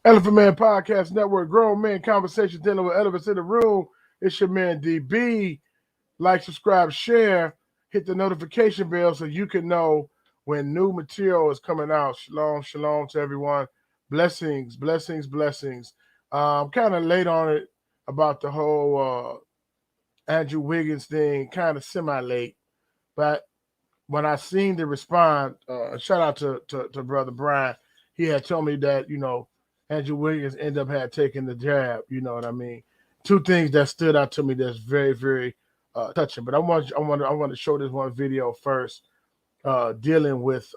Elephant Man Podcast Network, grown man conversation dealing with elephants in the room. It's your man DB. Like, subscribe, share, hit the notification bell so you can know when new material is coming out. Shalom, shalom to everyone. Blessings, blessings, blessings. I'm kind of late on it about the whole Andrew Wiggins thing, kind of semi-late. But when I seen the response, shout out to Brother Brian, he had told me that, Andrew Wiggins ended up had taken the jab, you know what I mean? Two things that stood out to me that's very, very touching. But I want to show this one video first, dealing with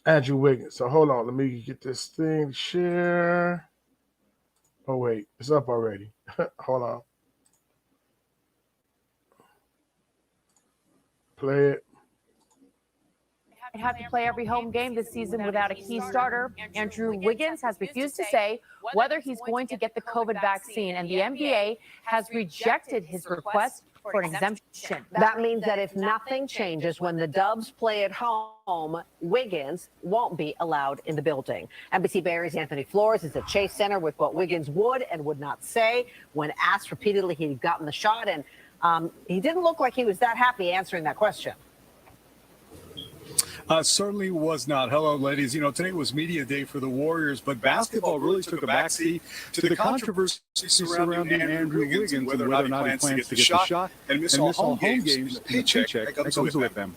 Andrew Wiggins. So hold on, let me get this thing share. Oh wait, it's up already. Hold on. Play it. Have to play every home game this season without a key starter. Andrew Wiggins has refused to say whether he's going to get the COVID vaccine, and the NBA has rejected his request for an exemption. That means that if nothing changes when the Dubs play at home, Wiggins won't be allowed in the building. NBC Bay Area's Anthony Flores is at Chase Center with what Wiggins would and would not say when asked repeatedly he'd gotten the shot, and he didn't look like he was that happy answering that question. Certainly was not. Hello, ladies. Today was media day for the Warriors, but basketball really took a backseat to the controversy surrounding Andrew Wiggins and whether or not he plans to get the shot and miss all home games and the paycheck that comes with them.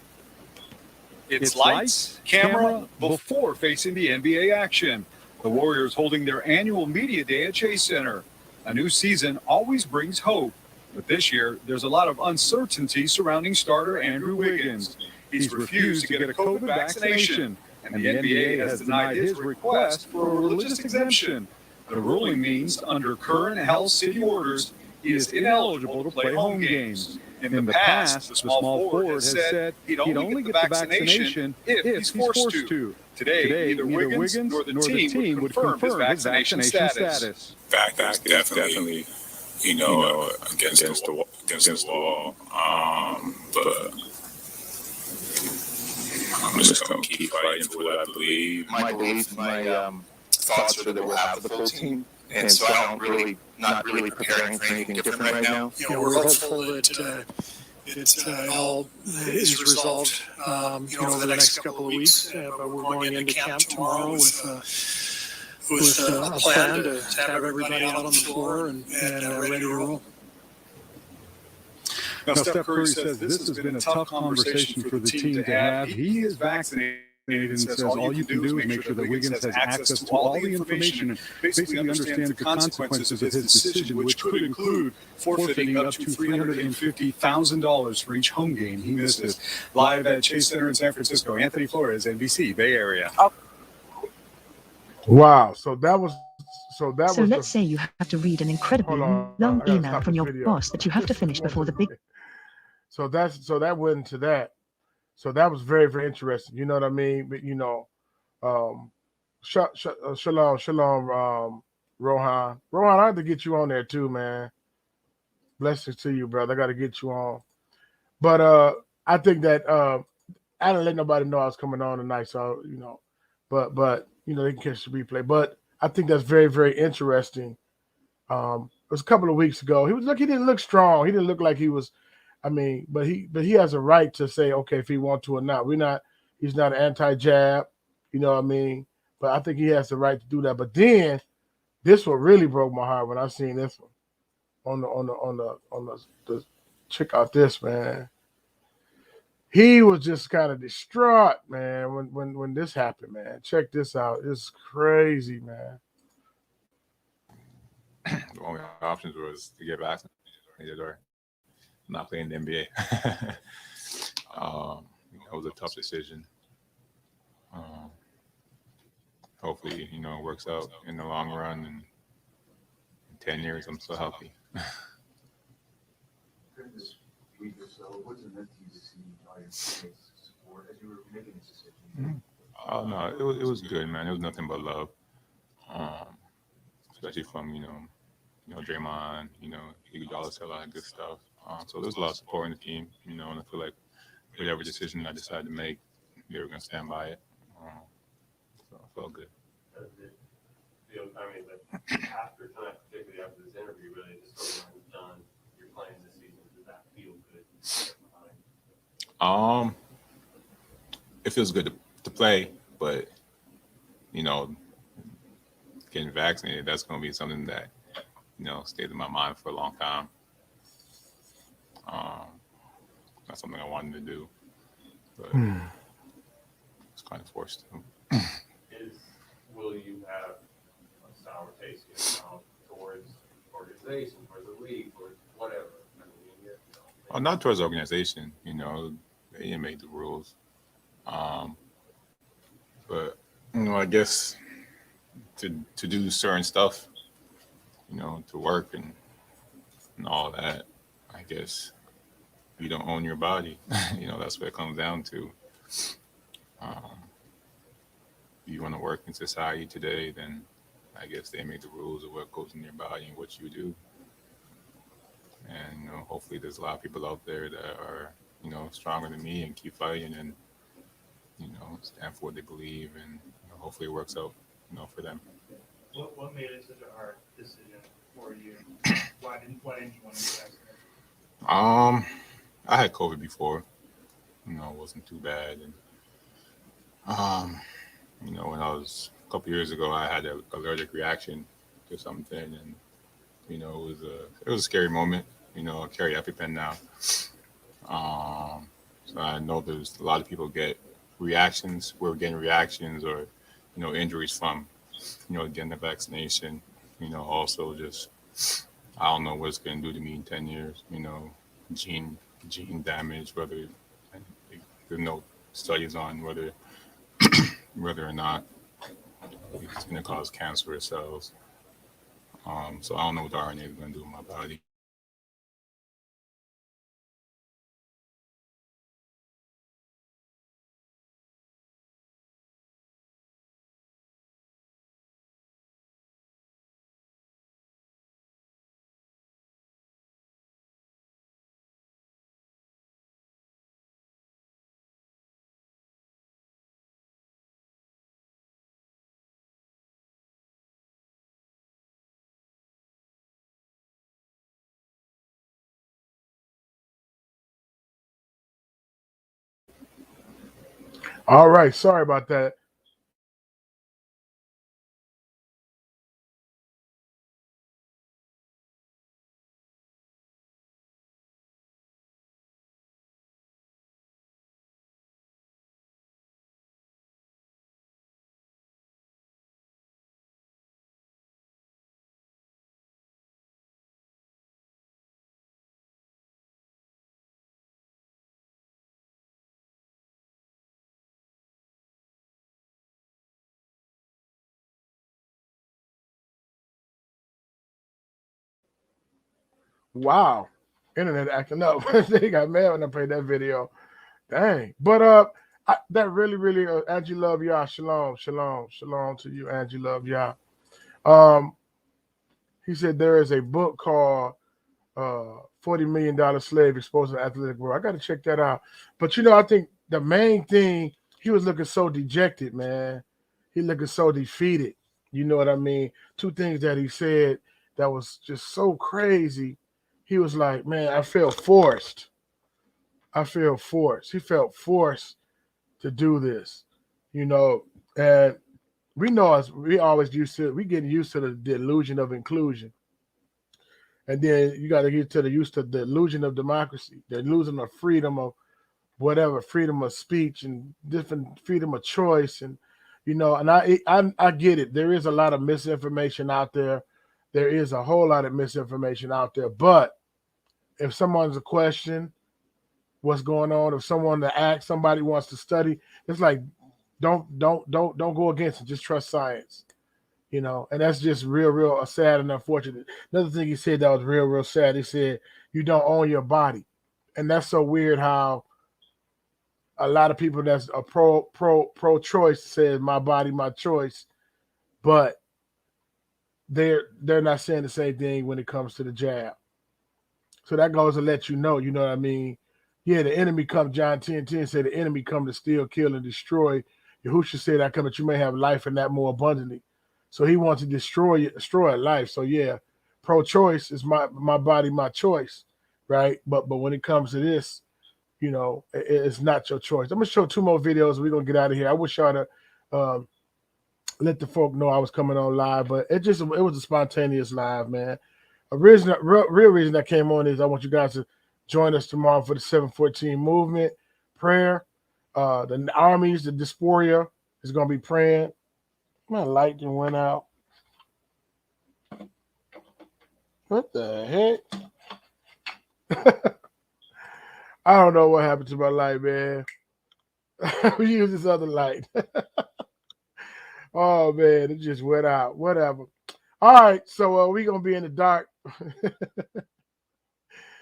It's lights, camera, before facing the NBA action. The Warriors holding their annual media day at Chase Center. A new season always brings hope, but this year there's a lot of uncertainty surrounding starter Andrew Wiggins. He's refused to get a COVID vaccination, and the NBA has denied his request for a religious exemption. The ruling means, under current health city orders, he is ineligible to play home games. In the past, the small forward has said he'd only get the vaccination if he's forced to. Today, neither Wiggins nor the team would confirm his vaccination status. Fact is definitely, against the wall. But I'm just going to keep fighting for what I believe. My thoughts are that we'll have the full team. And so I don't not really preparing for anything different right now. We're hopeful that it all is resolved, over the next couple of weeks. But we're going into camp tomorrow with a plan to have everybody out on the floor and ready to roll. Now, Steph Curry says this has been a tough conversation for the team to have. He is vaccinated and says all you can do is make sure that Wiggins has access to all the information and basically understands the consequences of his decision, which could include forfeiting up to $350,000 for each home game he misses. Live at Chase Center in San Francisco, Anthony Flores, NBC, Bay Area. Wow. So let's say you have to read an incredibly long email from your boss that you have to finish before the big. So that went into that. So that was very, very interesting. You know what I mean? But shalom, Rohan. Rohan, I have to get you on there too, man. Blessings to you, brother. I got to get you on. But I think that I didn't let nobody know I was coming on tonight. So but they can catch the replay. But I think that's very, very interesting. It was a couple of weeks ago. He didn't look strong. He didn't look like he was. But he has a right to say, okay, if he wants to or not. He's not an anti-jab, you know what I mean? But I think he has the right to do that. But then this one really broke my heart when I seen this one on the check out this, man. He was just kind of distraught, man, when this happened, man. Check this out. It's crazy, man. The only options was to get vaccinated or not play in the NBA. It was a tough decision. Hopefully, it works out in the long run. And in 10 years, I'm so healthy. During this week or so, what does it mean to you to see audience support as you were making this decision? Oh no, it was good, man. It was nothing but love. Especially from Draymond. Iguodala said a lot of good stuff. So there's a lot of support in the team. And I feel like whatever decision I decided to make, they were going to stand by it. So I felt good. I mean, but after tonight, particularly after this interview, really, the storyline's done. You're playing this season. Does that feel good? It feels good to play, but getting vaccinated, that's going to be something that stays in my mind for a long time. That's something I wanted to do, but it's kind of forced to. Will you have a sour taste towards organization, towards the league, or whatever? Not towards the organization. They didn't make the rules. But I guess to do certain stuff, to work and all that, I guess you don't own your body. That's what it comes down to. If you want to work in society today, then I guess they make the rules of what goes in your body and what you do. And hopefully there's a lot of people out there that are stronger than me and keep fighting and stand for what they believe, and hopefully it works out for them. What made it such a hard decision for you? Why didn't you want to get vaccinated? I had COVID before. It wasn't too bad, and when I was a couple years ago, I had an allergic reaction to something, and it was a scary moment. I carry EpiPen now, so I know there's a lot of people get reactions. We're getting reactions or injuries from getting the vaccination. Also just I don't know what it's going to do to me in 10 years. Gene damage, whether there's no studies on whether or not it's going to cause cancerous cells. So I don't know what the RNA is going to do in my body. All right, sorry about that. Wow, internet acting up. They got mad when I played that video. Dang. But that really Angie love y'all. Shalom to you, Angie love y'all. He said there is a book called $40 Million Slave Exposing the Athletic World. I got to check that out. But I think the main thing, he was looking so dejected, man. He looking so defeated. You know what I mean? Two things that he said that was just so crazy. He was like, man, I feel forced. He felt forced to do this, and we know we getting used to the delusion of inclusion. And then you got to get used to the illusion of democracy, the illusion of freedom of whatever, freedom of speech and different freedom of choice. And, and I get it. There is a lot of misinformation out there. There is a whole lot of misinformation out there. But if someone's a question what's going on, if someone to ask, somebody wants to study, it's like, don't go against it. Just trust science. And that's just real sad and unfortunate. Another thing he said that was real sad. He said, you don't own your body. And that's so weird how a lot of people that's a pro-choice says my body, my choice, but they're not saying the same thing when it comes to the jab. So that goes to let you know what I mean? Yeah, the enemy come, John 10:10 said the enemy come to steal, kill, and destroy. Yahushua said I come that you may have life and that more abundantly. So he wants to destroy life. So yeah, pro-choice is my body, my choice, right? But when it comes to this, it's not your choice. I'm gonna show 2 more videos. We're gonna get out of here. I wish y'all to let the folk know I was coming on live, but it was a spontaneous live, man. Real reason I came on is I want you guys to join us tomorrow for the 714 movement prayer. The armies, the diaspora is gonna be praying. My light just went out. What the heck? I don't know what happened to my light, man. We use this other light. Oh man, it just went out. Whatever. All right, so we're gonna be in the dark.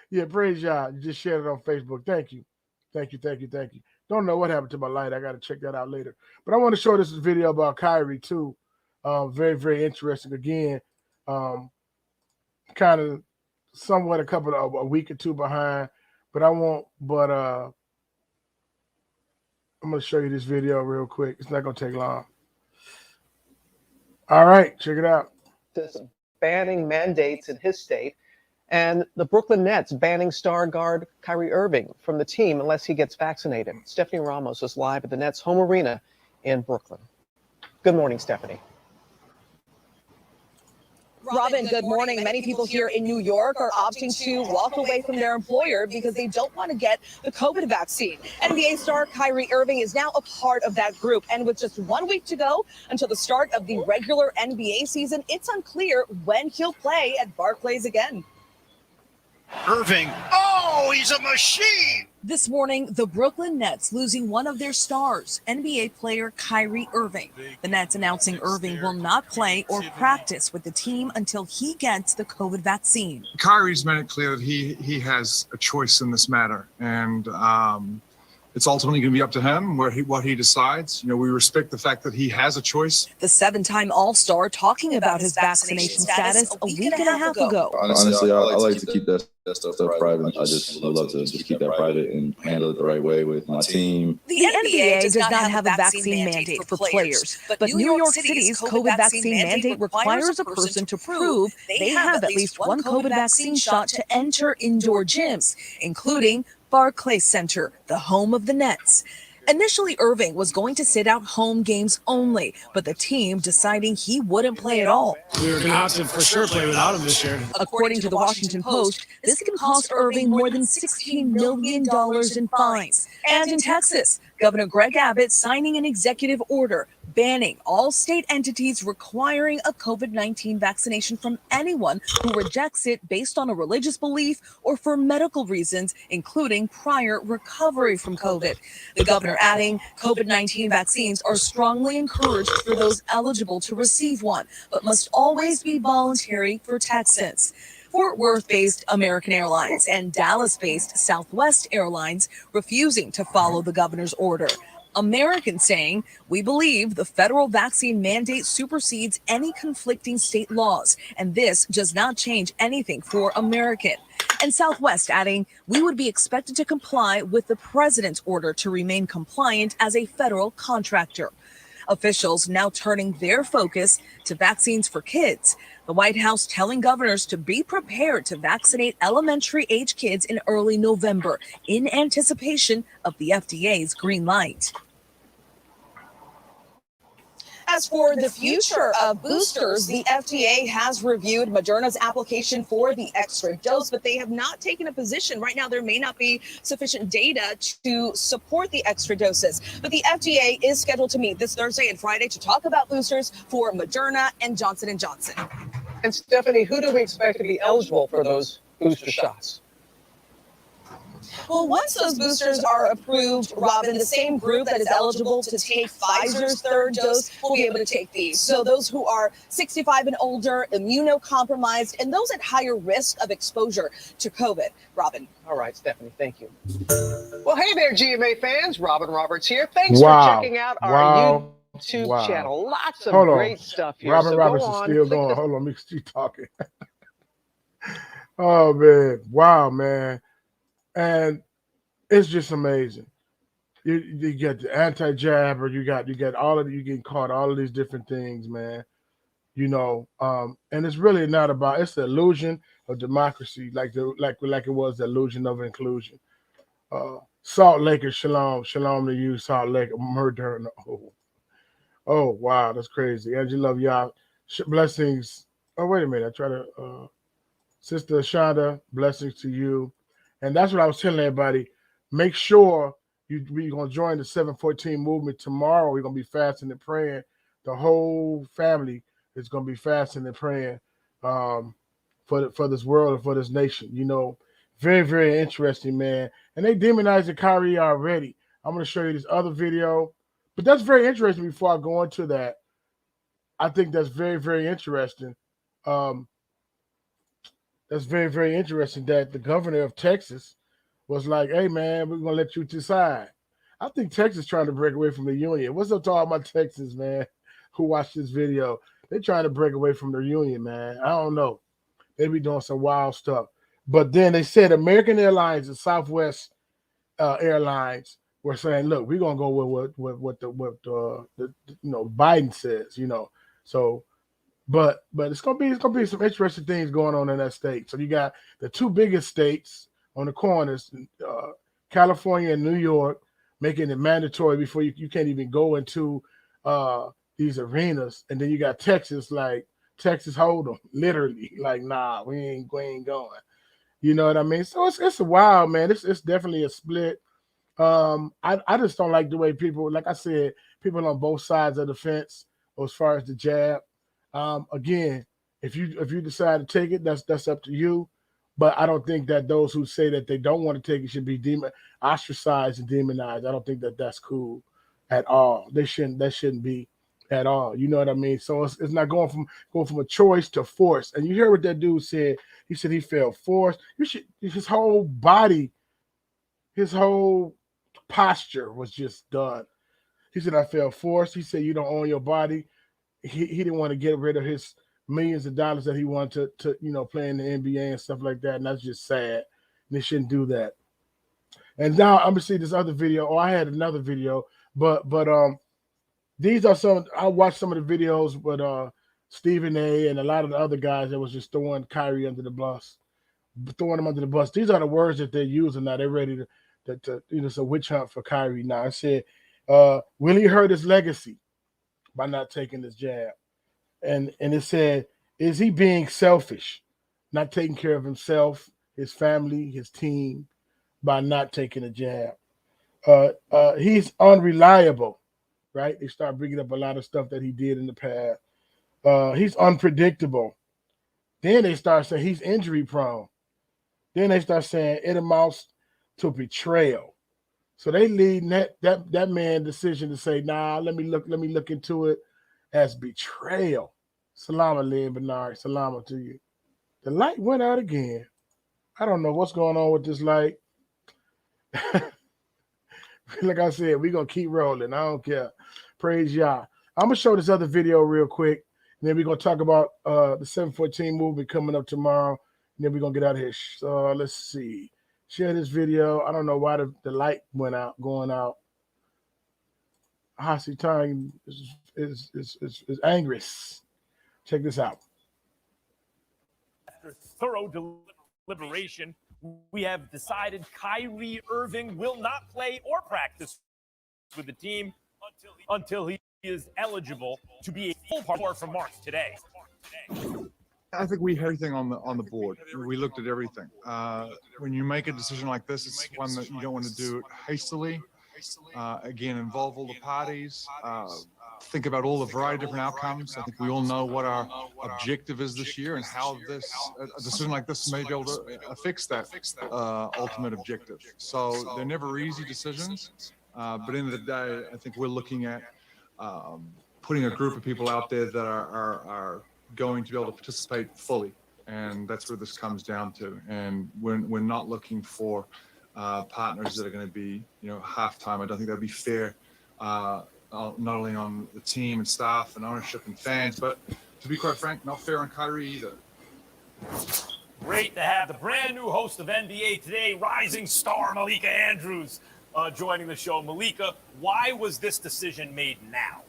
Yeah, praise y'all. You just shared it on Facebook. Thank you. Don't know what happened to my light. I gotta check that out later. But I want to show this video about Kyrie too. Very, very interesting. Again, kind of somewhat a week or 2 behind. But I'm gonna show you this video real quick. It's not gonna take long. All right, check it out. Banning mandates in his state, and the Brooklyn Nets banning star guard Kyrie Irving from the team unless he gets vaccinated. Stephanie Ramos is live at the Nets home arena in Brooklyn. Good morning, Stephanie. Robin, good morning. Many people here in New York are opting to walk away from their employer because they don't want to get the COVID vaccine. NBA star Kyrie Irving is now a part of that group. And with just 1 week to go until the start of the regular NBA season, it's unclear when he'll play at Barclays again. Irving. Oh, he's a machine. This morning, the Brooklyn Nets losing one of their stars, NBA player Kyrie Irving. The Nets announcing Irving will not play or practice with the team until he gets the COVID vaccine. Kyrie's made it clear that he has a choice in this matter, and it's ultimately going to be up to him what he decides. We respect the fact that he has a choice. The 7-time All-Star talking about his vaccination status a week and a half ago. Honestly, I like to keep that stuff private. I love to just keep that private and handle it the right way with my team. The NBA does not have a vaccine mandate for players, but New York City's COVID vaccine mandate requires a person to prove they have at least one COVID vaccine shot to enter indoor gyms, including Barclays Center, the home of the Nets. Initially, Irving was going to sit out home games only, but the team deciding he wouldn't play at all. We were going to have to for sure play without him this year. According to the Washington Post, this can cost Irving more than $16 million in fines. And in Texas, Governor Greg Abbott signing an executive order banning all state entities requiring a COVID-19 vaccination from anyone who rejects it based on a religious belief or for medical reasons, including prior recovery from COVID. The governor adding COVID-19 vaccines are strongly encouraged for those eligible to receive one, but must always be voluntary for Texans. Fort Worth-based American Airlines and Dallas-based Southwest Airlines refusing to follow the governor's order. Americans saying, we believe the federal vaccine mandate supersedes any conflicting state laws, and this does not change anything for American. And Southwest adding, we would be expected to comply with the president's order to remain compliant as a federal contractor. Officials now turning their focus to vaccines for kids. The White House telling governors to be prepared to vaccinate elementary age kids in early November in anticipation of the FDA's green light. As for the future of boosters, the FDA has reviewed Moderna's application for the extra dose, but they have not taken a position. Right now, there may not be sufficient data to support the extra doses. But the FDA is scheduled to meet this Thursday and Friday to talk about boosters for Moderna and Johnson & Johnson. And Stephanie, who do we expect to be eligible for those booster shots? Well, once those boosters are approved, Robin, the same group that is eligible to take Pfizer's third dose will be able to take these. So those who are 65 and older, immunocompromised, and those at higher risk of exposure to COVID. Robin. All right, Stephanie, thank you. Well, hey there, GMA fans. Robin Roberts here. Thanks Wow. for checking out our Wow. YouTube Wow. channel. Lots of Hold on. great stuff here. Robin So Roberts go is on, still click going. the- Hold on, let me keep talking. Oh man, wow, man, and it's just amazing. You get the anti-jab, or you got all of you getting caught, all of these different things, man. And it's really not about. It's the illusion of democracy, like it was the illusion of inclusion. Salt Lake, shalom to you, Salt Lake, murder. Oh wow, that's crazy. Angie, love y'all. Blessings. Oh wait a minute, I try to. Sister Shonda, blessings to you. And that's what I was telling everybody. Make sure we're going to join the 714 movement tomorrow. We're going to be fasting and praying. The whole family is going to be fasting and praying for this world and for this nation. Very, very interesting, man. And they demonized Kyrie already. I'm going to show you this other video. But that's very interesting before I go into that. I think that's very, very interesting. That's very, very interesting that the governor of Texas was like, hey, man, we're going to let you decide. I think Texas trying to break away from the union. What's up to all my Texans, man, who watched this video? They're trying to break away from their union, man. I don't know. They be doing some wild stuff. But then they said American Airlines and Southwest Airlines were saying, look, we're going to go with what Biden says, So But it's gonna be some interesting things going on in that state. So you got the two biggest states on the corners, California and New York, making it mandatory before you can't even go into these arenas. And then you got Texas, like Texas Hold'em, literally, like nah, we ain't going. You know what I mean? So it's a wild, man. It's definitely a split. I just don't like the way people, like I said, people on both sides of the fence as far as the jab. Again, if you decide to take it, that's up to you. But I don't think that those who say that they don't want to take it should be ostracized and demonized. I don't think that that's cool at all. That shouldn't be at all. You know what I mean? So it's not going from a choice to force. And you hear what that dude said. He said he felt forced. His whole body, his whole posture was just done. He said, I felt forced. He said, you don't own your body. He didn't want to get rid of his millions of dollars that he wanted to play in the NBA and stuff like that. And that's just sad. And they shouldn't do that. And now I'm gonna see this other video. Oh, I had another video, but these are some. I watched some of the videos with Stephen A. and a lot of the other guys that was just throwing Kyrie under the bus, throwing him under the bus. These are the words that they're using now. They're ready to it's a witch hunt for Kyrie now. I said, will he hurt his legacy by not taking this jab? And it said, is he being selfish, not taking care of himself, his family, his team, by not taking a jab? He's unreliable, right? They start bringing up a lot of stuff that he did in the past. He's unpredictable. Then they start saying he's injury prone. Then they start saying it amounts to betrayal. So they lead that man decision to say, nah, let me look into it as betrayal. Salama, Lynn Bernard. Salama to you. The light went out again. I don't know what's going on with this light. Like I said, we're going to keep rolling. I don't care. Praise Yah. I'm going to show this other video real quick. And then we're going to talk about the 714 movement coming up tomorrow. And then we're going to get out of here. So let's see. Share this video. I don't know why the light went out, going out. Hasi time is angry. Check this out. After thorough deliberation, we have decided Kyrie Irving will not play or practice with the team until he is eligible to be a full part from March today. I think we had everything on the board. We looked at everything. When you make a decision like this, it's one that you don't want to do it hastily. Again, involve all the parties. Think about all the variety of different outcomes. I think we all know what our objective is this year and how a decision like this may be able to fix that ultimate objective. So they're never easy decisions, but at the end of the day, I think we're looking at putting a group of people out there that are going to be able to participate fully, and that's where this comes down to. And we're not looking for partners that are going to be half-time. I don't think that'd be fair, not only on the team and staff and ownership and fans, but to be quite frank, not fair on Kyrie either. Great to have the brand new host of NBA Today, rising star Malika Andrews, joining the show. Malika, why was this decision made now?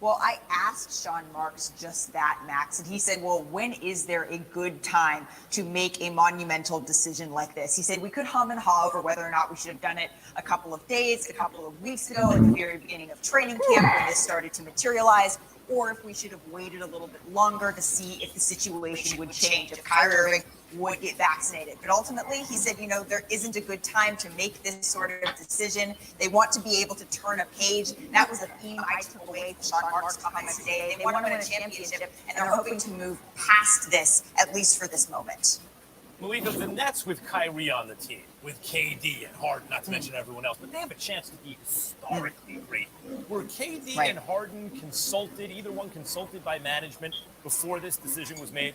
Well, I asked Sean Marks just that, Max, and he said, well, when is there a good time to make a monumental decision like this? He said we could hum and haw over whether or not we should have done it a couple of days, a couple of weeks ago at the very beginning of training camp when this started to materialize, or if we should have waited a little bit longer to see if the situation would change, if Kyrie Irving would get vaccinated. But ultimately, he said, there isn't a good time to make this sort of decision. They want to be able to turn a page. That was the theme I took away from Sean Marks' comments today. They want to win a championship, and they're hoping to move past this, at least for this moment. Malika, the Nets with Kyrie on the team, with KD and Harden, not to mention everyone else, but they have a chance to be historically great. Were KD and Harden consulted, either one consulted by management before this decision was made?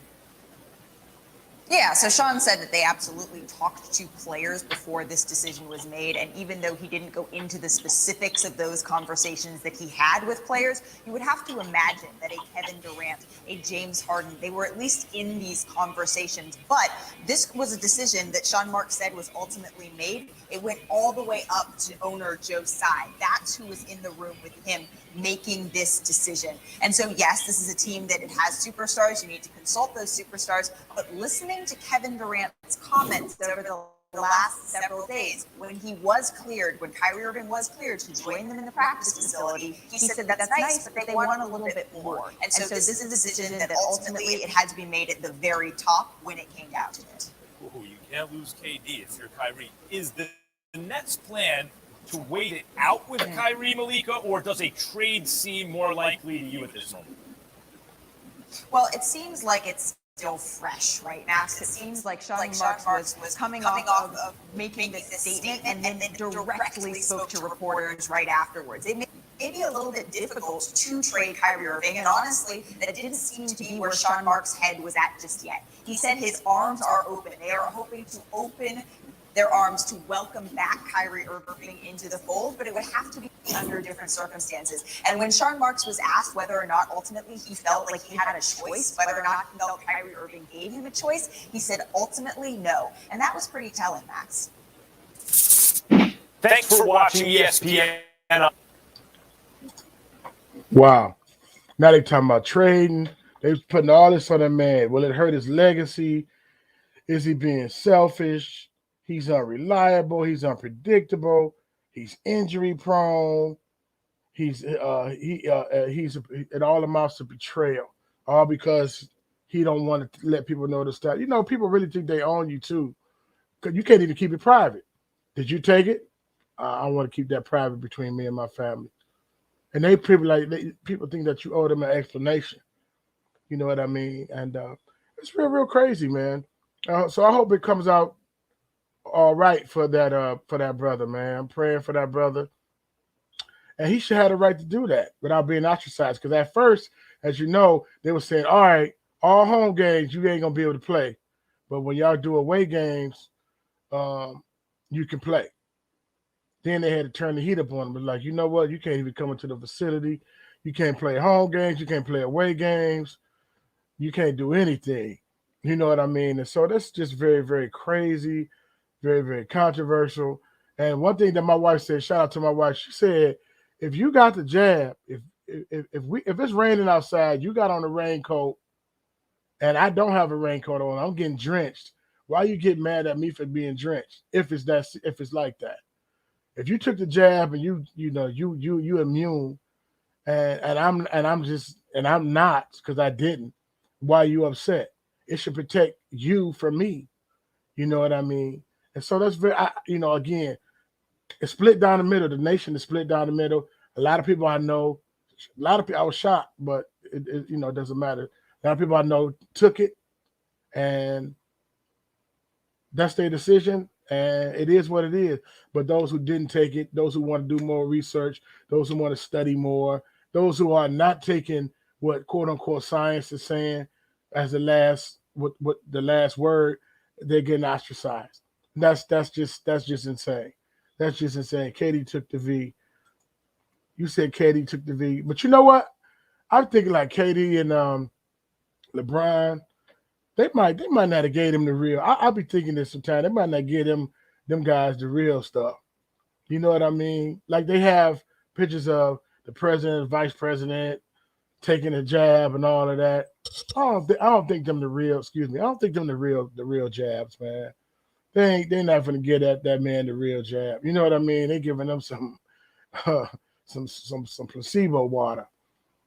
Yeah, so Sean said that they absolutely talked to players before this decision was made. And even though he didn't go into the specifics of those conversations that he had with players, you would have to imagine that a Kevin Durant, a James Harden, they were at least in these conversations. But this was a decision that Sean Marks said was ultimately made. It went all the way up to owner Joe Tsai. That's who was in the room with him making this decision. And so, yes, this is a team that it has superstars. You need to consult those superstars. But listening to Kevin Durant's comments over the last several days, when he was cleared, when Kyrie Irving was cleared to join them in the practice facility, he said that's nice, but they want a little bit more. And so this is a decision that ultimately it had to be made at the very top when it came down to it. Ooh, you can't lose KD if you're Kyrie. Is the Nets' plan to wait it out with Kyrie, Malika, or does a trade seem more likely to you at this moment? Well, it seems like it's still fresh right now. It seems like Sean Marks was coming off of making this statement and then directly spoke to reporters right afterwards. It may be a little bit difficult to trade Kyrie Irving, and honestly, that didn't seem to be where Sean Marks' head was at just yet. He said his arms are open. They are hoping to open their arms to welcome back Kyrie Irving into the fold, but it would have to be under different circumstances. And when Sean Marks was asked whether or not ultimately he felt like he had a choice, whether or not he felt Kyrie Irving gave him a choice, he said ultimately no. And that was pretty telling, Max. Thanks for watching ESPN. Wow. Now they're talking about trading. They're putting all this on a man. Will it hurt his legacy? Is he being selfish? He's unreliable. He's unpredictable. He's injury prone. It all amounts to betrayal, all because he don't want to let people know the stuff. People really think they own you too, because you can't even keep it private. Did you take it? I want to keep that private between me and my family. And people think that you owe them an explanation. You know what I mean? And it's real crazy, man. So I hope it comes out all right for that brother, man. I'm praying for that brother. And he should have the right to do that without being ostracized. Because at first, as you know, they were saying, all right, all home games, you ain't going to be able to play. But when y'all do away games, you can play. Then they had to turn the heat up on them. Like, you know what? You can't even come into the facility. You can't play home games. You can't play away games. You can't do anything. You know what I mean? And so that's just very, very crazy. Very, very controversial. And one thing that my wife said, shout out to my wife, she said, if you got the jab, if it's raining outside, you got on a raincoat, and I don't have a raincoat on, I'm getting drenched. Why you get mad at me for being drenched? If it's like that. If you took the jab and you immune, and I'm not because I didn't, why are you upset? It should protect you from me. You know what I mean? And so that's again, it's split down the middle. The nation is split down the middle. A lot of people I know, I was shocked, but it doesn't matter. A lot of people I know took it, and that's their decision, and it is what it is. But those who didn't take it, those who want to do more research, those who want to study more, those who are not taking what quote unquote science is saying as the last word, they're getting ostracized. That's just insane. That's just insane. Katie took the V. You said Katie took the V, but you know what? I'm thinking like Katie and LeBron. They might not have gave him the real. I'll be thinking this sometimes. They might not give them guys the real stuff. You know what I mean? Like they have pictures of the president, vice president, taking a jab and all of that. I don't think them the real. Excuse me. I don't think them the real jabs, man. They're not gonna get that man the real jab. You know what I mean? They giving them some some placebo water.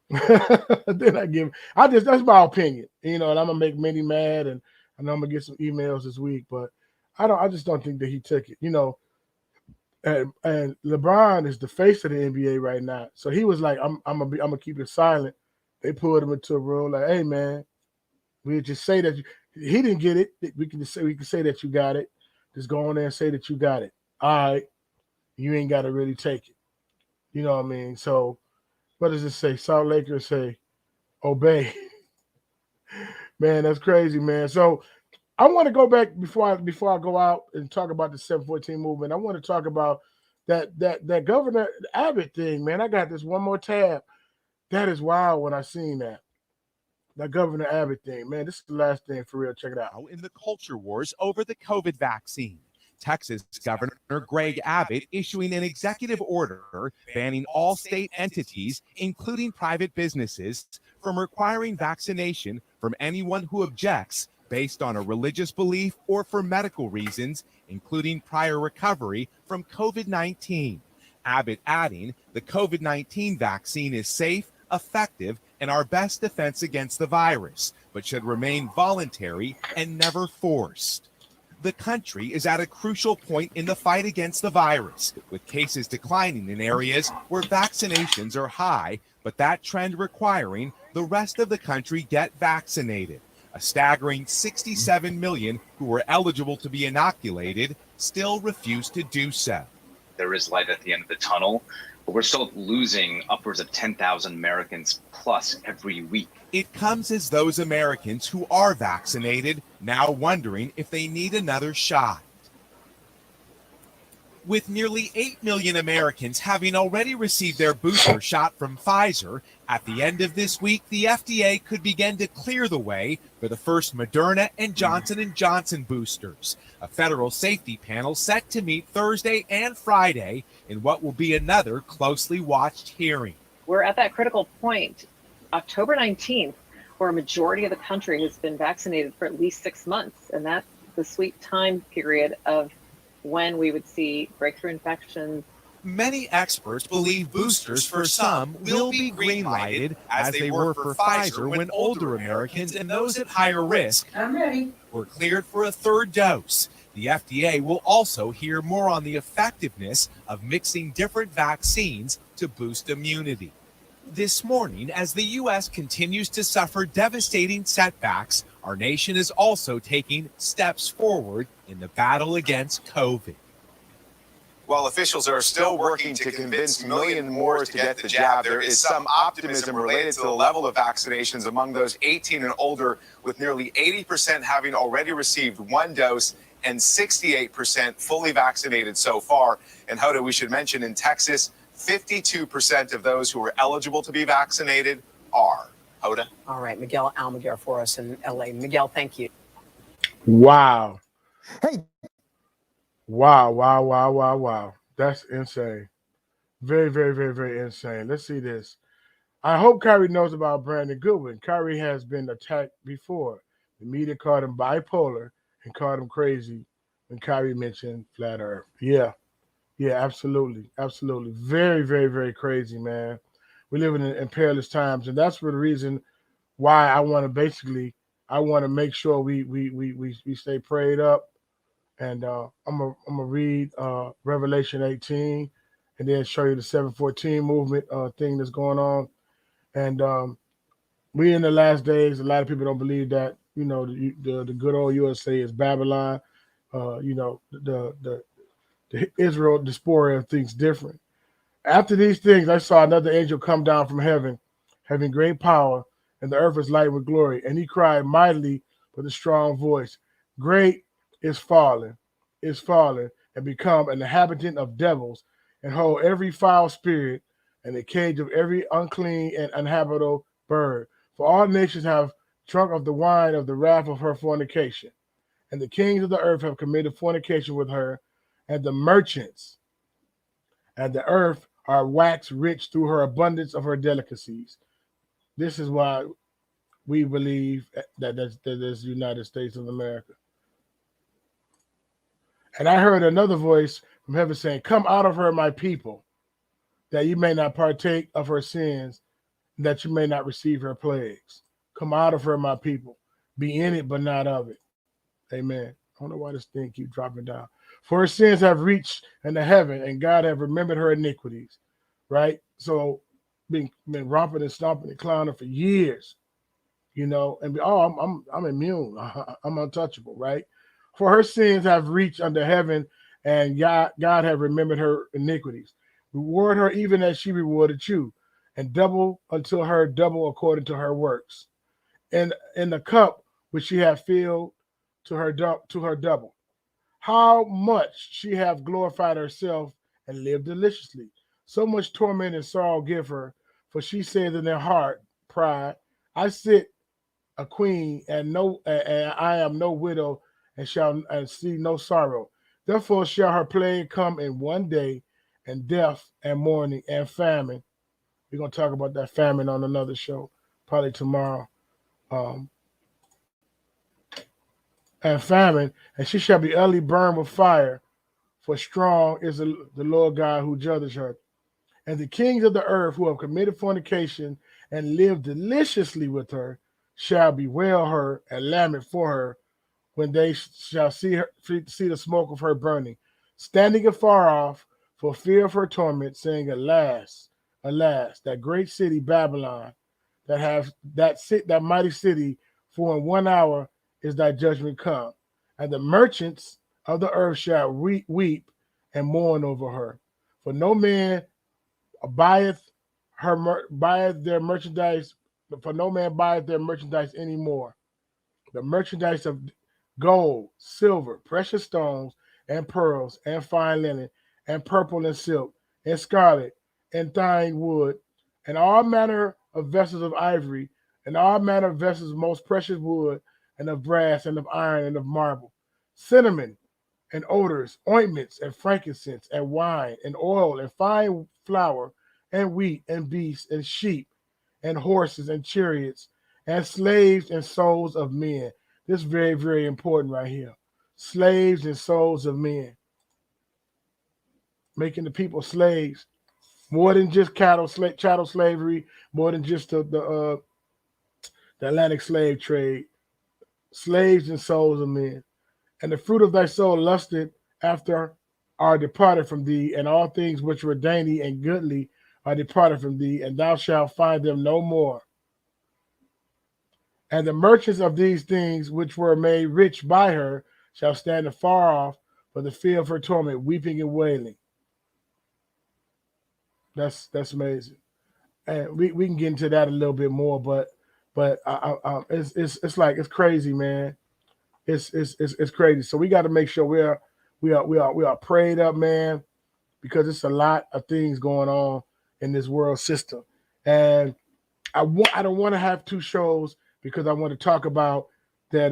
Then that's my opinion. You know, and I'm gonna make many mad, and I know I'm gonna get some emails this week, but I just don't think that he took it. You know, and LeBron is the face of the NBA right now. So he was like, I'm gonna keep it silent. They pulled him into a room like, hey man, we just say that he didn't get it. We can say that you got it. Just go on there and say that you got it. All right, you ain't got to really take it. You know what I mean? So what does it say? Salt Lakers say, obey. Man, that's crazy, man. So I want to go back before I go out and talk about the 714 movement. I want to talk about that Governor Abbott thing, man. I got this one more tab. That is wild when I seen that. That Governor Abbott thing, man. This is the last thing for real. Check it out. In the culture wars over the COVID vaccine, Texas Governor Greg Abbott issuing an executive order banning all state entities, including private businesses, from requiring vaccination from anyone who objects based on a religious belief or for medical reasons, including prior recovery from COVID-19. Abbott adding the COVID-19 vaccine is safe, effective, and our best defense against the virus, but should remain voluntary and never forced. The country is at a crucial point in the fight against the virus, with cases declining in areas where vaccinations are high, but that trend requiring the rest of the country get vaccinated. A staggering 67 million who were eligible to be inoculated still refuse to do so. There is light at the end of the tunnel, but we're still losing upwards of 10,000 Americans plus every week. It comes as those Americans who are vaccinated now wondering if they need another shot. With nearly 8 million Americans having already received their booster shot from Pfizer, at the end of this week, the FDA could begin to clear the way for the first Moderna and Johnson & Johnson boosters. A federal safety panel set to meet Thursday and Friday in what will be another closely watched hearing. We're at that critical point, October 19th, where a majority of the country has been vaccinated for at least 6 months. And that's the sweet time period of when we would see breakthrough infections. Many experts believe boosters for some will be green-lighted as they were for Pfizer when older Americans and those at higher risk were cleared for a third dose. The FDA will also hear more on the effectiveness of mixing different vaccines to boost immunity. This morning, as the U.S. continues to suffer devastating setbacks, our nation is also taking steps forward in the battle against COVID. While officials are still working to convince millions more to get the jab, there is some optimism related to the level of vaccinations among those 18 and older, with nearly 80% having already received one dose and 68% fully vaccinated so far. And Hoda, we should mention in Texas, 52% of those who are eligible to be vaccinated are. Hoda? All right, Miguel Almaguer for us in LA. Miguel, thank you. Wow. Hey. Wow. That's insane. Very, very, very, very insane. Let's see this. I hope Kyrie knows about Brandon Goodwin. Kyrie has been attacked before. The media called him bipolar and called him crazy when Kyrie mentioned flat earth. Yeah, absolutely. Very, very, very crazy, man. We live in perilous times, and that's for the reason why I want to make sure we stay prayed up. And I'm gonna read Revelation 18, and then show you the 714 movement thing that's going on. And we in the last days. A lot of people don't believe that. You know, the good old USA is Babylon. You know, the Israel diaspora thinks different. After these things, I saw another angel come down from heaven, having great power, and the earth was light with glory. And he cried mightily with a strong voice, "Great is fallen, and become an inhabitant of devils, and hold every foul spirit, and the cage of every unclean and unhabitable bird. For all nations have drunk of the wine of the wrath of her fornication, and the kings of the earth have committed fornication with her, and the merchants and the earth are waxed rich through her abundance of her delicacies. This is why we believe that that's the United States of America. And I heard another voice from heaven saying, "Come out of her, my people, that you may not partake of her sins, that you may not receive her plagues. Come out of her, my people. Be in it, but not of it." Amen. I don't know why this thing keeps dropping down. For her sins have reached into heaven, and God have remembered her iniquities. Right? So been romping and stomping and clowning for years, and I'm immune. I'm untouchable, right? For her sins have reached under heaven, and God have remembered her iniquities. Reward her even as she rewarded you, and double unto her double according to her works. And in the cup which she hath filled to her double. How much she hath glorified herself and lived deliciously. So much torment and sorrow give her, for she said in her heart, pride, I sit a queen, and I am no widow, and shall see no sorrow. Therefore shall her plague come in one day, and death and mourning and famine. We're gonna talk about that famine on another show, probably tomorrow. And famine, and she shall be utterly burned with fire, for strong is the Lord God who judges her. And the kings of the earth who have committed fornication and lived deliciously with her shall bewail her and lament for her when they shall see the smoke of her burning, standing afar off for fear of her torment, saying, Alas, alas, that great city Babylon, that mighty city, for in 1 hour is thy judgment come. And the merchants of the earth shall weep and mourn over her. For no man buyeth their merchandise, for no man buyeth their merchandise anymore. The merchandise of gold, silver, precious stones, and pearls, and fine linen, and purple and silk, and scarlet, and thyine wood, and all manner of vessels of ivory, and all manner of vessels of most precious wood, and of brass, and of iron, and of marble, cinnamon, and odors, ointments, and frankincense, and wine, and oil, and fine flour, and wheat, and beasts, and sheep, and horses, and chariots, and slaves, and souls of men. This is very, very important right here. Slaves and souls of men. Making the people slaves. More than just chattel slavery, more than just the Atlantic slave trade. Slaves and souls of men. And the fruit of thy soul lusted after are departed from thee, and all things which were dainty and goodly are departed from thee, and thou shalt find them no more. And the merchants of these things which were made rich by her shall stand afar off for the fear of her torment, weeping and wailing. That's amazing, and we can get into that a little bit more, but it's like it's crazy, man. It's crazy. So we got to make sure we are prayed up, man, because it's a lot of things going on in this world system, and I don't want to have two shows because I want to talk about that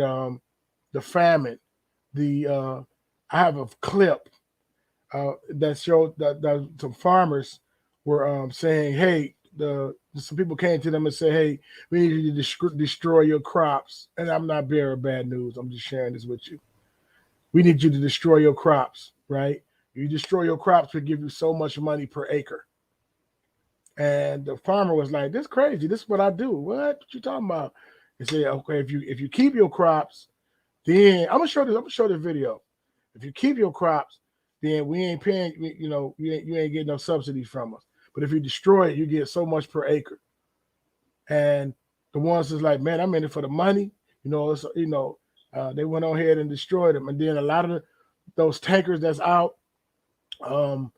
the famine. I have a clip that showed that some farmers were saying, hey, some people came to them and said, hey, we need you to destroy your crops. And I'm not bearing bad news. I'm just sharing this with you. We need you to destroy your crops, right? You destroy your crops, we give you so much money per acre. And the farmer was like, this is crazy. This is what I do. What you talking about? They said, okay, if you keep your crops, then I'm gonna show this video. If you keep your crops, then we ain't paying, you ain't getting no subsidy from us. But if you destroy it, you get so much per acre. And the ones that's like, man, I'm in it for the money. They went on ahead and destroyed them. And then a lot of those tankers that's out in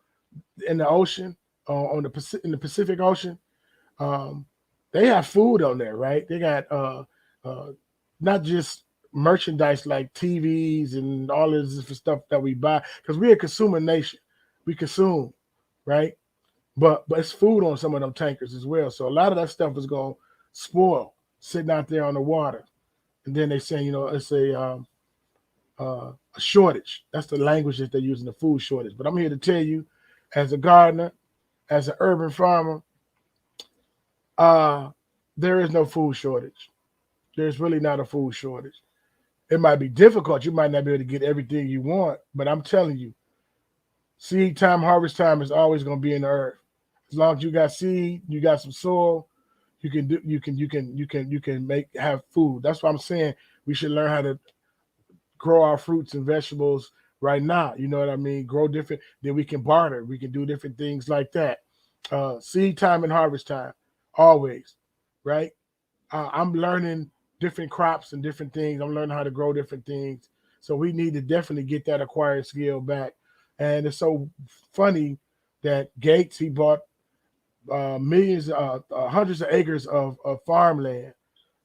the ocean, in the Pacific Ocean, they have food on there, right? They got not just merchandise like TVs and all this different stuff that we buy, because we're a consumer nation. We consume, right? But it's food on some of them tankers as well. So a lot of that stuff is going to spoil sitting out there on the water. And then they say, it's a shortage. That's the language that they're using, the food shortage. But I'm here to tell you, as a gardener, as an urban farmer, there is no food shortage. There's really not a food shortage. It might be difficult. You might not be able to get everything you want, but I'm telling you, seed time, harvest time is always going to be in the earth. As long as you got seed, you got some soil, you can have food. That's why I'm saying we should learn how to grow our fruits and vegetables right now. You know what I mean? Grow different, then we can barter. We can do different things like that. Seed time and harvest time, always, right? I'm learning different crops and different things. I'm learning how to grow different things. So we need to definitely get that acquired skill back. And it's so funny that Gates, he bought millions, hundreds of acres of farmland.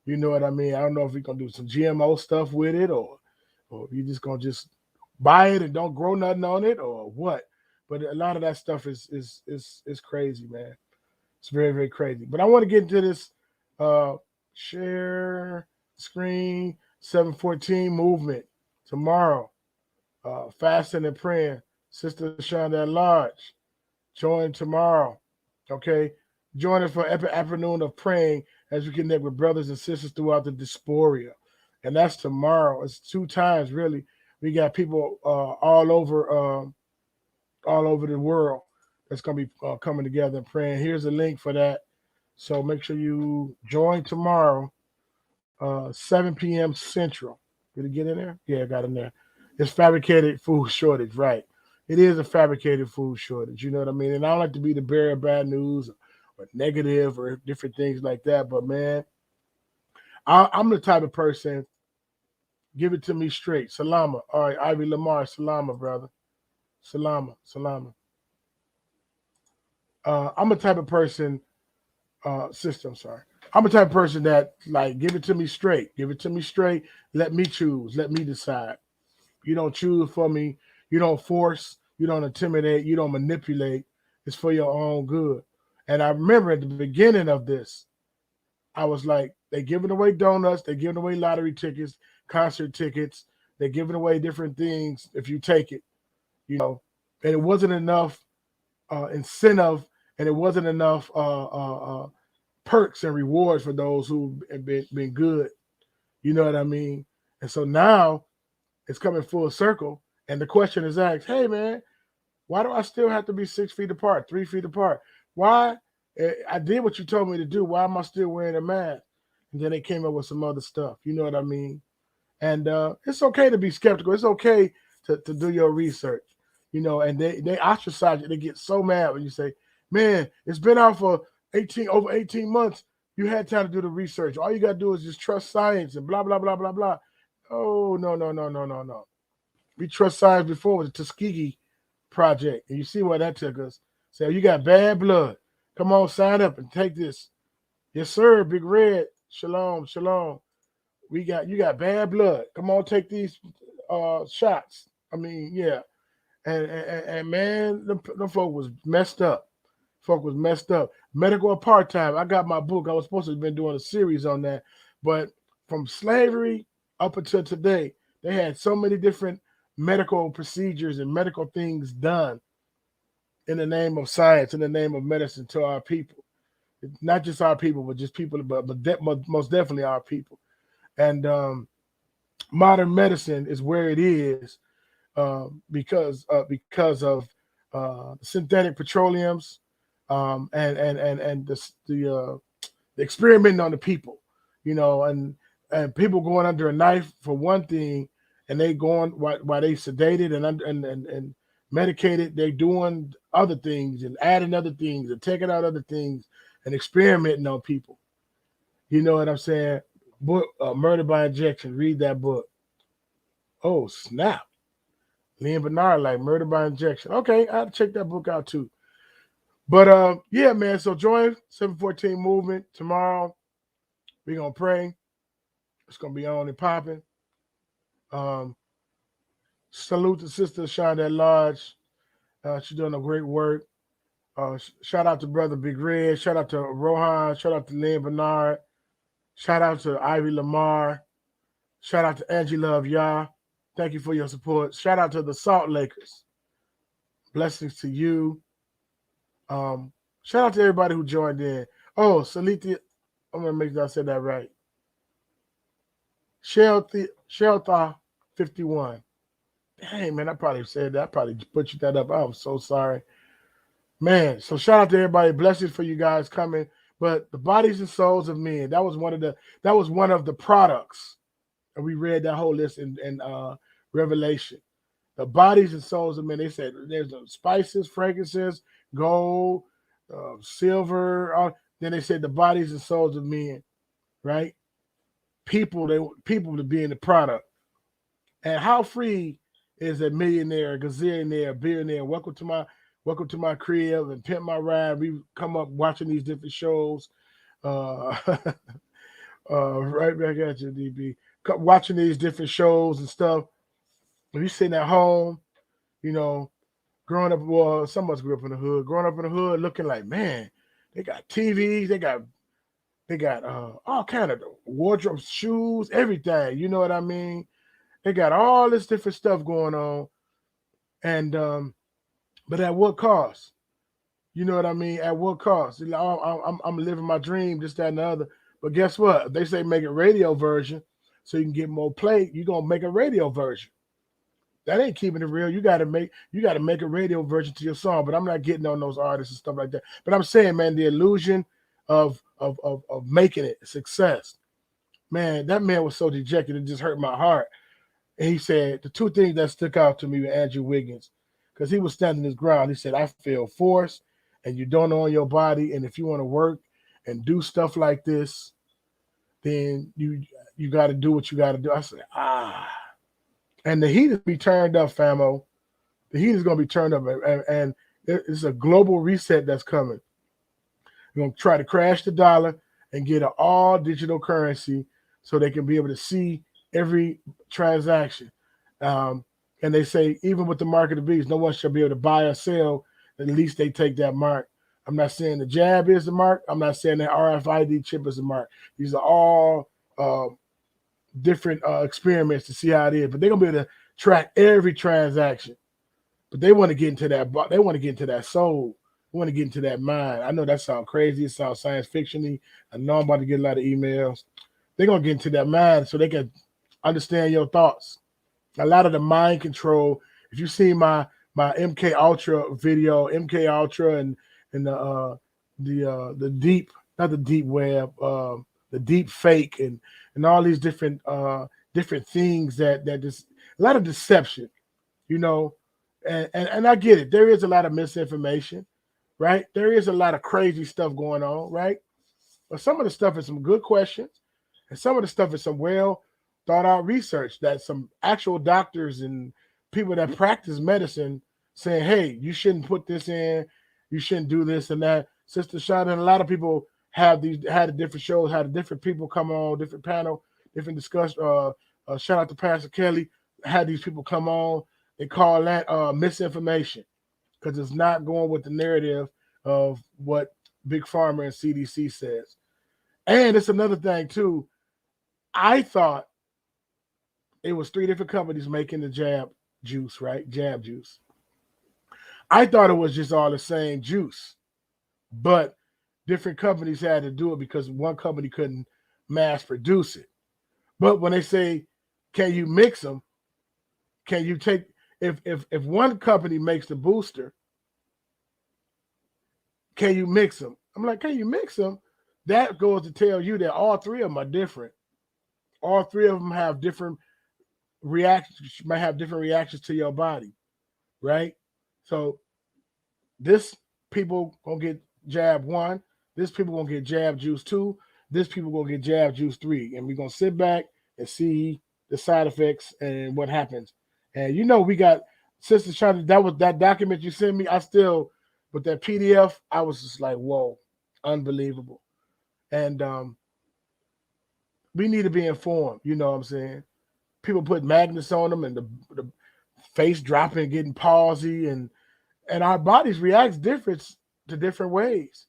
You know what I mean? I don't know if we're going to do some GMO stuff with it or you just going to just buy it and don't grow nothing on it or what. But a lot of that stuff is crazy, man. It's very, very crazy. But I want to get into this share screen 714 movement tomorrow. Fasting and praying. Sister Shonda at large. Join tomorrow. Okay. Join us for afternoon of praying as we connect with brothers and sisters throughout the diaspora. And that's tomorrow. It's 2 times, really. We got people all over the world that's going to be coming together and praying. Here's a link for that. So make sure you join tomorrow, 7 p.m. Central. Did it get in there? Yeah, I got in there. It's fabricated food shortage, right? It is a fabricated food shortage. You know what I mean? And I don't like to be the bearer of bad news or negative or different things like that. But, man, I'm the type of person, give it to me straight. Salama. All right, Ivy Lamar, salama, brother. Salama. I'm a type of person, sister, I'm sorry. I'm a type of person that, like, give it to me straight. Give it to me straight. Let me choose. Let me decide. You don't choose for me. You don't force. You don't intimidate. You don't manipulate. It's for your own good. And I remember at the beginning of this, I was like, they're giving away donuts. They're giving away lottery tickets, concert tickets. They're giving away different things if you take it, you know. And it wasn't enough incentive, and it wasn't enough perks and rewards for those who have been good. You know what I mean? And so now it's coming full circle. And the question is asked, hey, man, why do I still have to be 6 feet apart, 3 feet apart? Why? I did what you told me to do. Why am I still wearing a mask? And then they came up with some other stuff. You know what I mean? And it's okay to be skeptical. It's okay to do your research, you know, and they ostracize you. They get so mad when you say, man, it's been out for over 18 months. You had time to do the research. All you got to do is just trust science and blah, blah, blah, blah, blah. Oh, no. We trust science before with the Tuskegee Project. And you see where that took us. So you got bad blood. Come on, sign up and take this. Yes, sir, Big Red. Shalom. You got bad blood. Come on, take these shots. I mean, yeah. And man, the folk was messed up. Medical apartheid. I got my book. I was supposed to have been doing a series on that. But from slavery up until today, they had so many different medical procedures and medical things done in the name of science, in the name of medicine to our people. Not just our people, but just people, but most definitely our people. And modern medicine is where it is because of synthetic petroleums and the experimenting on the people, you know, and people going under a knife for one thing, and they going while they sedated and medicated, they doing other things and adding other things and taking out other things and experimenting on people. You know what I'm saying? Book, Murder by Injection. Read that book. Oh, snap. Leon Bernard, like Murder by Injection. Okay, I'll check that book out too. But yeah, man, so join 714 Movement tomorrow. We're going to pray. It's going to be on and popping. Salute to Sister Shonda at large. She's doing a great work. Shout out to Brother Big Red. Shout out to Rohan. Shout out to Leon Bernard. Shout out to Ivy Lamar. Shout out to Angela of Yah. Thank you for your support. Shout out to the Salt Lakers. Blessings to you. Shout out to everybody who joined in. Oh, Salita I'm gonna make sure I said that right. Sheltha 51. Dang, man, I probably said that. I probably butchered that up. I'm so sorry. Man, so shout out to everybody. Blessings for you guys coming. But the bodies and souls of men, that was one of the products. And we read that whole list in Revelation. The bodies and souls of men. They said there's spices, fragrances, gold, silver. Then they said the bodies and souls of men, right? People to be in the product. And how free is a millionaire, a gazillionaire, a billionaire? Welcome to my crib and Pimp My Ride. We come up watching these different shows. Right back at you, DB. Watching these different shows and stuff. When you sitting at home, you know, growing up, well, some of us grew up in the hood. Growing up in the hood, looking like, man, they got TVs, they got all kind of wardrobe, shoes, everything. You know what I mean? They got all this different stuff going on, and but at what cost? You know what I mean? At what cost? I'm living my dream, this, that, and the other. But guess what? They say make a radio version so you can get more play. You're gonna make a radio version. That ain't keeping it real. You gotta make a radio version to your song. But I'm not getting on those artists and stuff like that. But I'm saying, man, the illusion of making it a success. Man, that man was so dejected, it just hurt my heart. And he said the two things that stuck out to me with Andrew Wiggins, because he was standing his ground. He said, I feel forced and you don't own your body. And if you want to work and do stuff like this, then you got to do what you got to do. I said, and the heat is be turned up, famo. The heat is going to be turned up, and it's a global reset that's coming. We're going to try to crash the dollar and get an all digital currency so they can be able to see every transaction. And they say, even with the mark of the beast, no one shall be able to buy or sell. At least they take that mark. I'm not saying the jab is the mark. I'm not saying that RFID chip is the mark. These are all different experiments to see how it is. But they're going to be able to track every transaction. But they want to get into that. They want to get into that soul. They want to get into that mind. I know that sounds crazy. It sounds science fiction-y. I know I'm about to get a lot of emails. They're going to get into that mind so they can understand your thoughts. A lot of the mind control. If you see my MK Ultra video, MK Ultra and the deep, not the deep web, the deep fake and all these different things that just a lot of deception, you know, and I get it. There is a lot of misinformation, right? There is a lot of crazy stuff going on, right? But some of the stuff is some good questions, and some of the stuff is some well thought out research that some actual doctors and people that practice medicine saying, hey, you shouldn't put this in, you shouldn't do this and that. Sister Shana and a lot of people had different shows, had different people come on, different panel, different discussion. Shout out to Pastor Kelly, had these people come on. They call that misinformation because it's not going with the narrative of what Big Pharma and CDC says. And it's another thing too. I thought it was 3 different companies making the jab juice, right? Jab juice. I thought it was just all the same juice, but different companies had to do it because one company couldn't mass produce it. But when they say, can you mix them? Can you take, if one company makes the booster, can you mix them? I'm like, can you mix them? That goes to tell you that all 3 of them are different. All 3 of them have different reactions, might have different reactions to your body, right? So this people gonna get jab 1, this people gonna get jab juice 2, this people gonna get jab juice 3, and we're gonna sit back and see the side effects and what happens. And you know, we got Sister Shonda, that document you sent me, I still, with that PDF, I was just like, whoa, unbelievable. And we need to be informed, you know what I'm saying? People put magnets on them and the face dropping, getting palsy, and our bodies react different to different ways.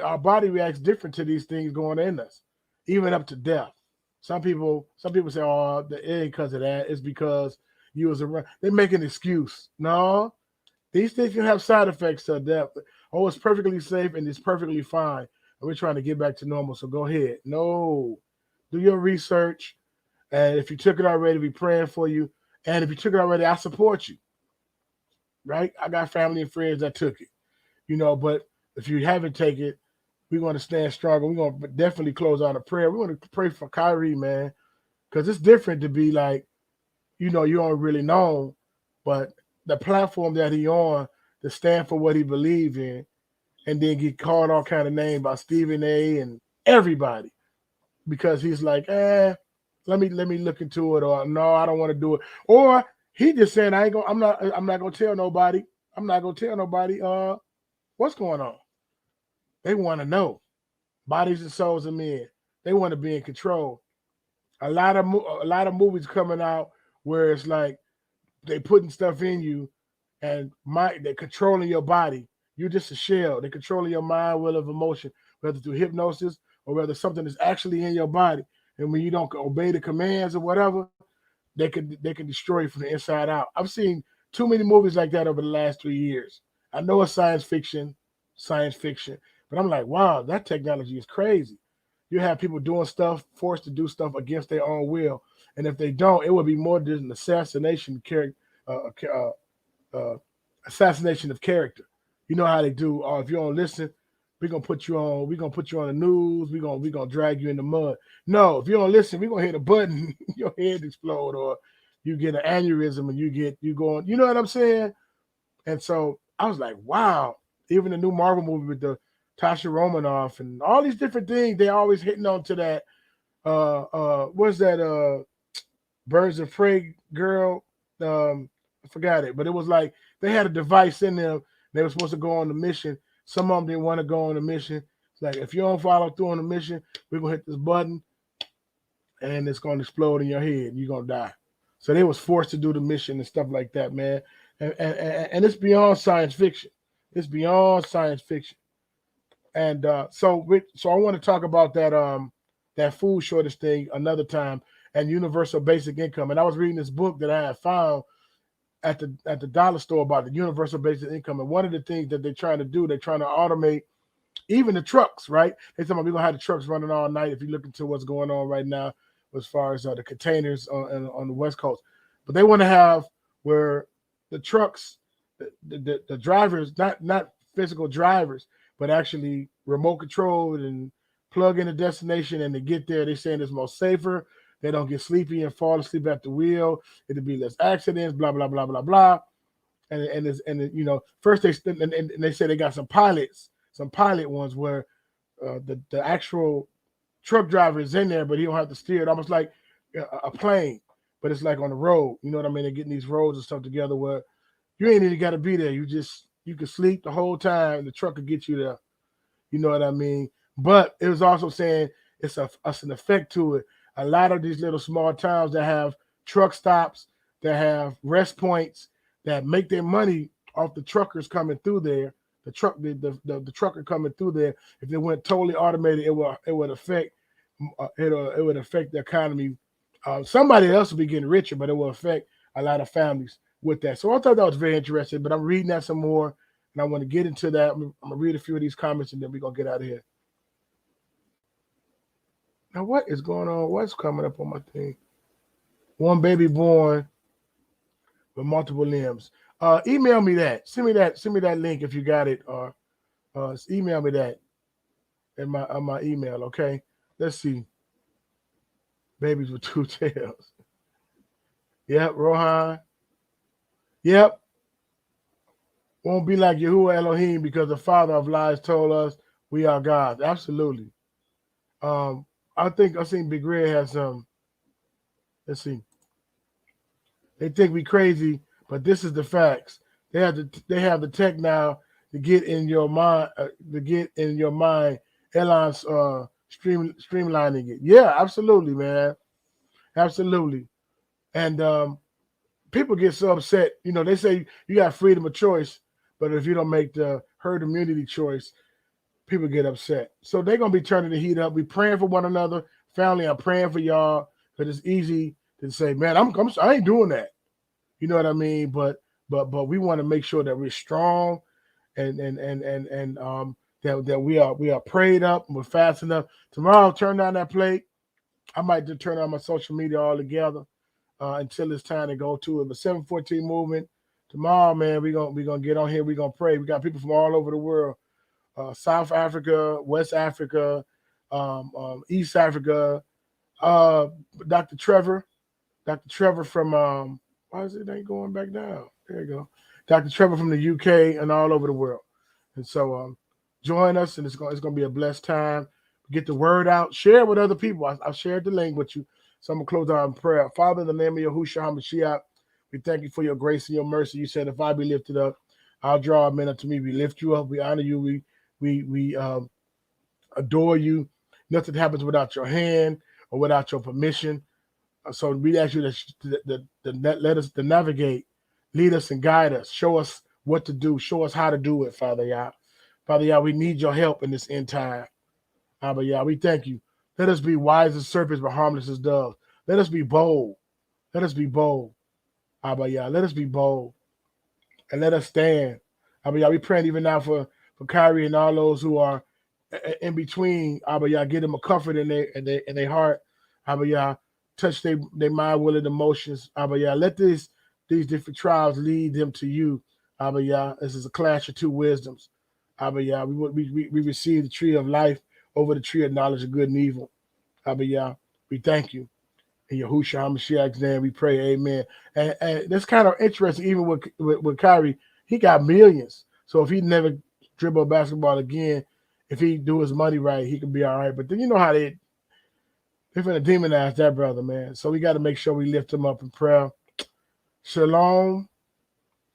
Our body reacts different to these things going in us, even up to death. Some people say, oh, it ain't because of that. It's because you was around. They make an excuse. No, these things can have side effects to death. Oh, it's perfectly safe and it's perfectly fine. and we're trying to get back to normal. So go ahead. No, do your research. And if you took it already, we praying for you. And if you took it already, I support you. Right? I got family and friends that took it. But if you haven't taken it, we're going to stand strong. We're going to definitely close out a prayer. We want to pray for Kyrie, man, because it's different to be like, you don't really know, but the platform that he on to stand for what he believe in, and then get called all kind of names by Stephen A. and everybody because he's like, let me look into it, or no, I don't want to do it, or he just saying I'm not gonna tell nobody. I'm not gonna tell nobody what's going on. They want to know. Bodies and souls of men. They want to be in control. A lot of movies coming out where it's like they putting stuff in you, and they're controlling your body. You're just a shell. They're controlling your mind, will, of emotion, whether through hypnosis or whether something is actually in your body. And when you don't obey the commands or whatever, they can destroy you from the inside out. I've seen too many movies like that over the last 3 years. I know it's science fiction, but I'm like, wow, that technology is crazy. You have people doing stuff, forced to do stuff against their own will, and if they don't, it would be more than an assassination of character. You know how they do. If you don't listen, we're gonna put you on. We're gonna put you on the news. We're gonna drag you in the mud. No, if you don't listen, we're gonna hit a button, your head explode, or you get an aneurysm, and you going. You know what I'm saying? And so I was like, wow. Even the new Marvel movie with the Tasha Romanoff and all these different things, they always hitting on to that. What's that? Birds of Prey girl. I forgot it, but it was like they had a device in them. They were supposed to go on the mission. Some of them didn't want to go on the mission. It's like, if you don't follow through on the mission, we're gonna hit this button, and it's gonna explode in your head, and you're gonna die. So they was forced to do the mission and stuff like that, man. And it's beyond science fiction. It's beyond science fiction. And so I want to talk about that food shortage thing another time, and universal basic income. And I was reading this book that I had found at the dollar store about the universal basic income. And one of the things that they're trying to do, they're trying to automate even the trucks, right? They're talking about we're gonna have the trucks running all night. If you look into what's going on right now as far as the containers on the West Coast, but they want to have where the trucks, the drivers, not physical drivers, but actually remote controlled and plug in a destination and to get there. They're saying it's more safer. They don't get sleepy and fall asleep at the wheel. It'll be less accidents, blah, blah, blah, blah, blah. And first they say they got some pilot ones where the actual truck driver is in there, but he don't have to steer it, almost like a plane, but it's like on the road. You know what I mean? They're getting these roads and stuff together where you ain't even got to be there. You can sleep the whole time, and the truck will get you there. You know what I mean? But it was also saying it's an effect to it. A lot of these little small towns that have truck stops, that have rest points, that make their money off the truckers coming through there. The trucker coming through there. If they went totally automated, it would affect the economy. Somebody else will be getting richer, but it will affect a lot of families with that. So I thought that was very interesting. But I'm reading that some more, and I want to get into that. I'm gonna read a few of these comments, and then we're gonna get out of here. Now, what is going on? What's coming up on my thing? One baby born with multiple limbs. Email me that. Send me that link if you got it, or email me that in my email. Okay. Let's see. Babies with two tails. Yep, Rohan. Yep. Won't be like Yahuwah Elohim because the father of lies told us we are gods. Absolutely. I seen Big Red has some. Let's see. They think we crazy, but this is the facts. They have the tech now to get in your mind. Elon's streamlining it. Yeah, absolutely, man. Absolutely. And people get so upset. You know, they say you got freedom of choice, but if you don't make the herd immunity choice, people get upset. So they're gonna be turning the heat up. We praying for one another. Family, I'm praying for y'all, because it's easy to say, man, I ain't doing that. You know what I mean? But we want to make sure that we're strong and that we are prayed up and we're fasting up. Tomorrow, turn down that plate. I might just turn on my social media altogether until it's time to go to it. But 714 movement tomorrow, man. We're gonna get on here. We're gonna pray. We got people from all over the world, South Africa, West Africa, East Africa. Dr. Trevor from why is it ain't going back down? There you go. Dr. Trevor from the UK and all over the world. And so join us, and it's gonna be a blessed time. Get the word out. Share it with other people. I shared the link with you. So I'm going to close out in prayer. Father, in the name of Yahushua HaMashiach, we thank you for your grace and your mercy. You said, if I be lifted up, I'll draw men unto me. We lift you up. We honor you. We adore you. Nothing happens without your hand or without your permission. So we ask you to let us to navigate, lead us and guide us. Show us what to do. Show us how to do it, Father Yah. Father Yah, we need your help in this end time. Abba Yah, we thank you. Let us be wise as serpents, but harmless as doves. Let us be bold. Let us be bold. Abba Yah, let us be bold. And let us stand. Abba Yah, we praying even now for Kyrie and all those who are in between. Abba Yah, give them a comfort in their heart. Abba Yah, touch their mind, will, and emotions. Abba Yah, let these different trials lead them to you. Abba Yah, this is a clash of two wisdoms. Abba Yah, we receive the tree of life over the tree of knowledge of good and evil. Abba Yah, we thank you. In Yahushua HaMashiach's name we pray, amen. And that's kind of interesting, even with Kyrie, he got millions. So if he never dribble a basketball again, if he do his money right, he can be all right. But then you know how they're going to demonize that brother, man. So we got to make sure we lift him up in prayer. Shalom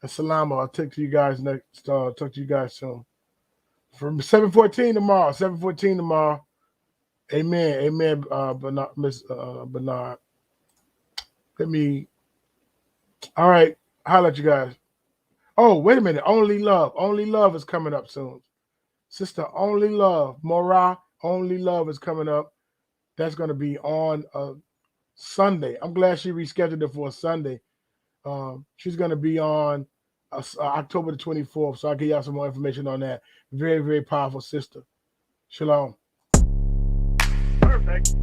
and salama. I'll talk to you guys next. Talk to you guys soon. From 7:14 tomorrow. 7:14 tomorrow. Amen. Amen. Miss Bernard. All right. Holla at you guys. Oh, wait a minute. Only Love. Only Love is coming up soon. Sister Only Love. Morah. Only Love is coming up. That's going to be on Sunday. I'm glad she rescheduled it for a Sunday. She's going to be on October the 24th. So I'll give y'all some more information on that. Very, very powerful sister. Shalom. Perfect.